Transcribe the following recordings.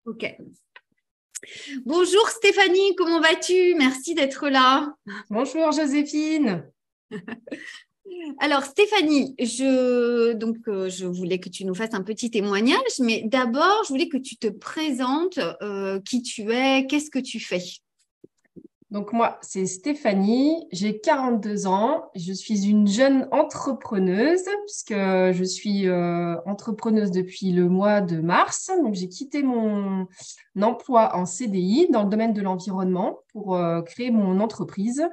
Ok. Bonjour Stéphanie, comment vas-tu? Merci d'être là. Bonjour Joséphine. Alors Stéphanie, je voulais que tu nous fasses un petit témoignage, mais d'abord, je voulais que tu te présentes, qui tu es, qu'est-ce que tu fais? Donc moi, c'est Stéphanie, j'ai 42 ans, je suis une jeune entrepreneuse puisque je suis entrepreneuse depuis le mois de mars. Donc j'ai quitté mon emploi en CDI dans le domaine de l'environnement pour créer mon entreprise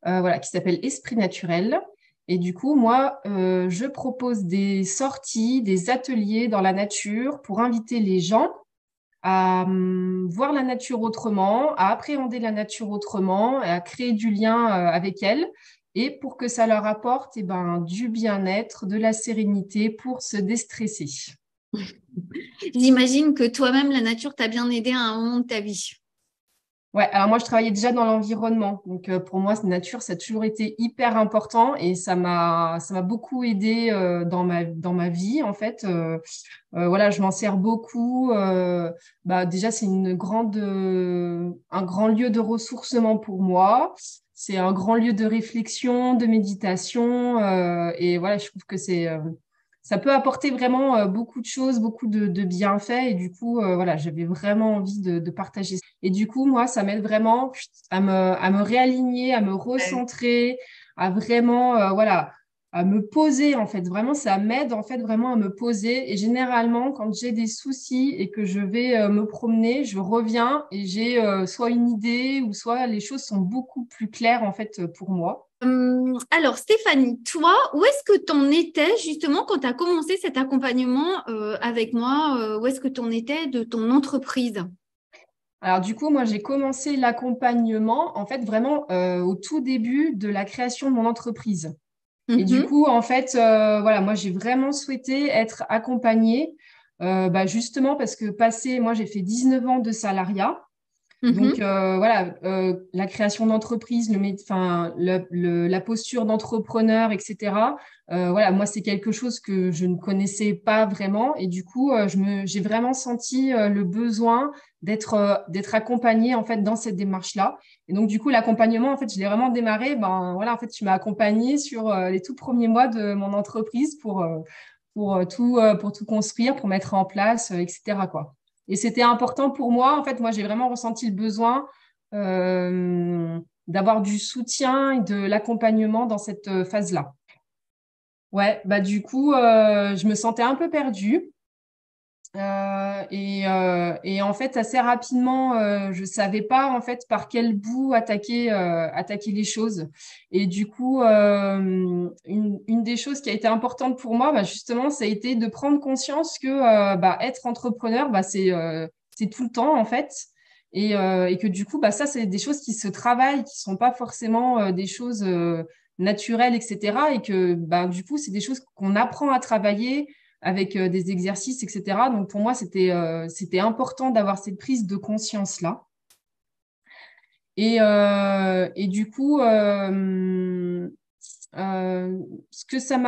voilà, qui s'appelle Esprit Naturel. Et du coup, moi, je propose des sorties, des ateliers dans la nature pour inviter les gens à voir la nature autrement, à appréhender la nature autrement, et à créer du lien avec elle, et pour que ça leur apporte du bien-être, de la sérénité pour se déstresser. J'imagine que toi-même, la nature t'a bien aidé à un moment de ta vie. Ouais, alors moi je travaillais déjà dans l'environnement, donc pour moi la nature ça a toujours été hyper important et ça m'a beaucoup aidé dans ma vie en fait. Voilà, je m'en sers beaucoup. Déjà, c'est un grand lieu de ressourcement pour moi. C'est un grand lieu de réflexion, de méditation. Et voilà, je trouve que ça peut apporter vraiment beaucoup de choses, beaucoup de bienfaits. Et du coup, voilà, j'avais vraiment envie de partager. Et du coup, moi, ça m'aide vraiment à me réaligner, à me Ouais. recentrer, à vraiment, voilà, à me poser en fait. Vraiment, ça m'aide en fait vraiment à me poser. Et généralement, quand j'ai des soucis et que je vais me promener, je reviens et j'ai soit une idée ou soit les choses sont beaucoup plus claires en fait pour moi. Alors Stéphanie, toi, où est-ce que tu en étais justement quand tu as commencé cet accompagnement avec moi? Où est-ce que tu en étais de ton entreprise? Alors du coup, moi j'ai commencé l'accompagnement en fait vraiment au tout début de la création de mon entreprise. Et du Mhm, coup, en fait, voilà, moi j'ai vraiment souhaité être accompagnée justement parce que moi j'ai fait 19 ans de salariat. Donc mhm. voilà, la création d'entreprise, la posture d'entrepreneur, etc. Voilà, moi c'est quelque chose que je ne connaissais pas vraiment et du coup j'ai vraiment senti le besoin d'être accompagnée en fait dans cette démarche-là. Et donc du coup l'accompagnement en fait je l'ai vraiment démarré. Ben voilà en fait tu m'as accompagnée sur les tout premiers mois de mon entreprise pour tout construire, pour mettre en place, etc. quoi. Et c'était important pour moi. En fait, moi, j'ai vraiment ressenti le besoin d'avoir du soutien et de l'accompagnement dans cette phase-là. Ouais, bah du coup, je me sentais un peu perdue. Et en fait, assez rapidement, je savais pas en fait par quel bout attaquer les choses. Et du coup, une des choses qui a été importante pour moi, justement, ça a été de prendre conscience que être entrepreneur, c'est tout le temps en fait. Et que du coup, ça, c'est des choses qui se travaillent, qui sont pas forcément des choses naturelles, etc. Et que du coup, c'est des choses qu'on apprend à travailler avec des exercices, etc. Donc pour moi, c'était important d'avoir cette prise de conscience-là. Et du coup, ce que ça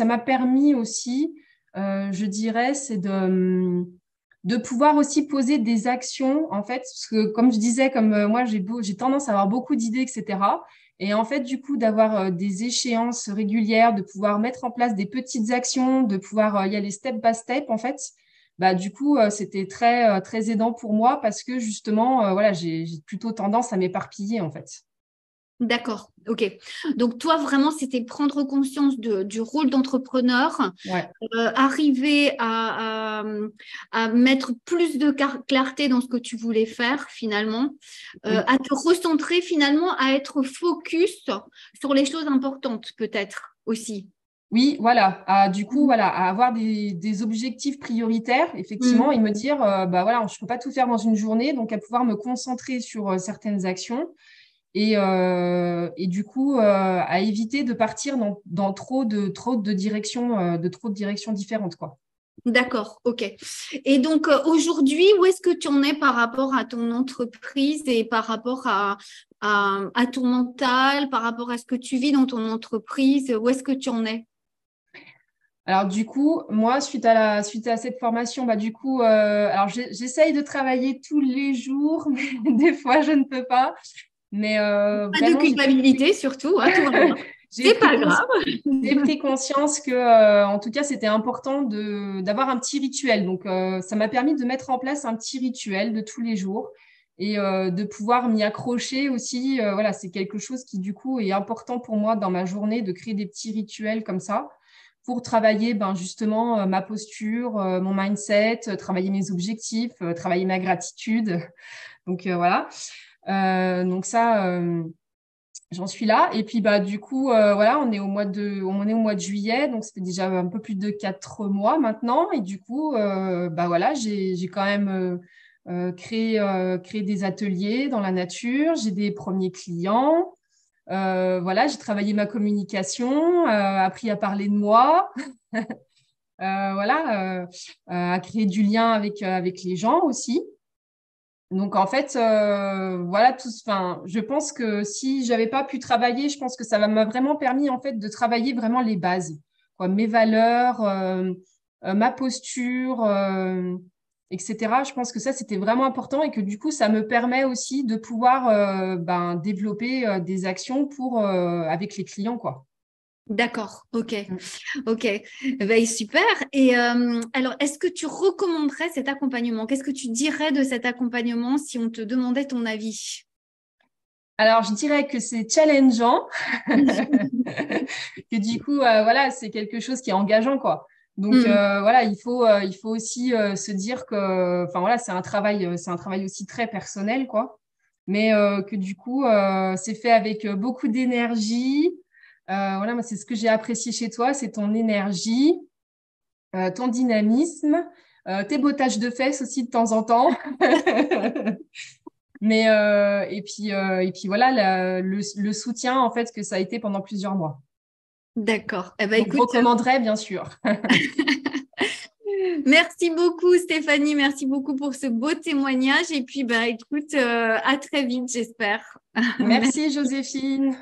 m'a permis aussi, je dirais, c'est de pouvoir aussi poser des actions, en fait, parce que comme je disais, comme moi, j'ai tendance à avoir beaucoup d'idées, etc. Et en fait, du coup, d'avoir des échéances régulières, de pouvoir mettre en place des petites actions, de pouvoir y aller step by step, en fait, du coup, c'était très aidant pour moi parce que justement, voilà, j'ai plutôt tendance à m'éparpiller, en fait. D'accord, ok. Donc toi, vraiment, c'était prendre conscience du rôle d'entrepreneur, Ouais. arriver à mettre plus de clarté dans ce que tu voulais faire finalement, Oui. à te recentrer finalement, à être focus sur les choses importantes peut-être aussi. Oui, voilà. Du coup, voilà, à avoir des objectifs prioritaires, effectivement, Mm. et me dire, voilà, je ne peux pas tout faire dans une journée, donc à pouvoir me concentrer sur certaines actions et du coup, à éviter de partir dans trop de directions différentes, quoi. D'accord, ok. Et donc aujourd'hui, où est-ce que tu en es par rapport à ton entreprise et par rapport à ton mental, par rapport à ce que tu vis dans ton entreprise, où est-ce que tu en es? Alors du coup, moi, suite à cette formation, bah du coup, alors j'essaye de travailler tous les jours, mais des fois je ne peux pas. Mais Pas de vraiment, culpabilité surtout, hein, tout va bien. j'ai C'est pris pas grave. j'ai pris conscience que, en tout cas, c'était important d'avoir un petit rituel. Donc, ça m'a permis de mettre en place un petit rituel de tous les jours et de pouvoir m'y accrocher aussi. Voilà, c'est quelque chose qui, du coup, est important pour moi dans ma journée de créer des petits rituels comme ça pour travailler, ben, justement, ma posture, mon mindset, travailler mes objectifs, travailler ma gratitude. Donc, voilà. Donc, ça. J'en suis là. Et puis, bah, du coup, voilà, on est au mois de juillet, donc ça fait déjà un peu plus de 4 mois maintenant. Et du coup, bah, voilà, j'ai quand même créé des ateliers dans la nature. J'ai des premiers clients. Voilà, j'ai travaillé ma communication, appris à parler de moi. Voilà, à créer du lien avec les gens aussi. Donc en fait, voilà tout. Enfin, je pense que si j'avais pas pu travailler, je pense que ça m'a vraiment permis en fait de travailler vraiment les bases, quoi, mes valeurs, ma posture, etc. Je pense que ça c'était vraiment important et que du coup ça me permet aussi de pouvoir ben, développer des actions pour avec les clients, quoi. D'accord, ok, Mm. ok. Ben, super. Et alors, est-ce que tu recommanderais cet accompagnement? Qu'est-ce que tu dirais de cet accompagnement si on te demandait ton avis? Alors je dirais que c'est challengeant. Que du coup, voilà, c'est quelque chose qui est engageant, quoi. Donc Hmm, voilà, il faut aussi se dire que, enfin voilà, c'est un travail aussi très personnel, quoi. Mais que du coup, c'est fait avec beaucoup d'énergie. Voilà, moi, c'est ce que j'ai apprécié chez toi, c'est ton énergie, ton dynamisme, tes bottages de fesses aussi de temps en temps. Mais et puis voilà, le soutien en fait que ça a été pendant plusieurs mois. d'accord. Eh ben, Donc, je écoute, recommanderais, bien sûr. merci beaucoup Stéphanie, merci beaucoup pour ce beau témoignage. Et puis, bah, écoute, à très vite, j'espère. Merci, Joséphine.